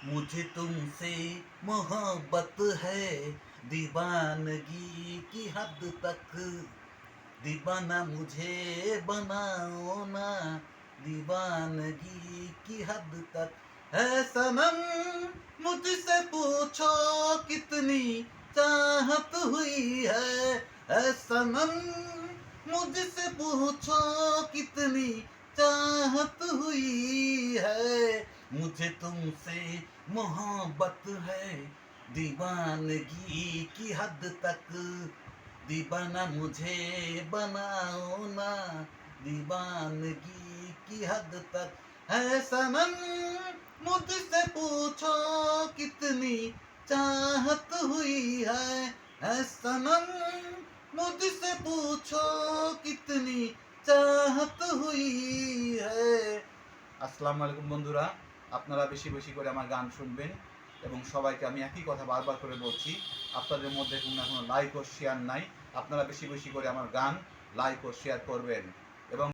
मुझे तुमसे मोहब्बत है, दीवानगी की हद तक। दीवाना मुझे बनाओ ना, दीवानगी की हद तक। है सनम मुझसे पूछो कितनी चाहत हुई है सनम मुझसे पूछो कितनी चाहत हुई है। मुझे तुमसे मोहब्बत है, दीवानगी की हद तक। दीवाना मुझे बनाओ ना, दीवानगी की हद तक। है सनम मुझसे पूछो कितनी चाहत हुई है सनम मुझसे पूछो कितनी চাহত হুই হ্যায়। আসসালামু আলাইকুম বন্ধুরা, আপনারা বেশি বেশি করে আমার গান শুনবেন এবং সবাইকে আমি একই কথা বারবার করে বলছি, আপনাদের মধ্যে কোনো লাইক ও শেয়ার নাই, আপনারা বেশি বেশি করে আমার গান লাইক ও শেয়ার করবেন।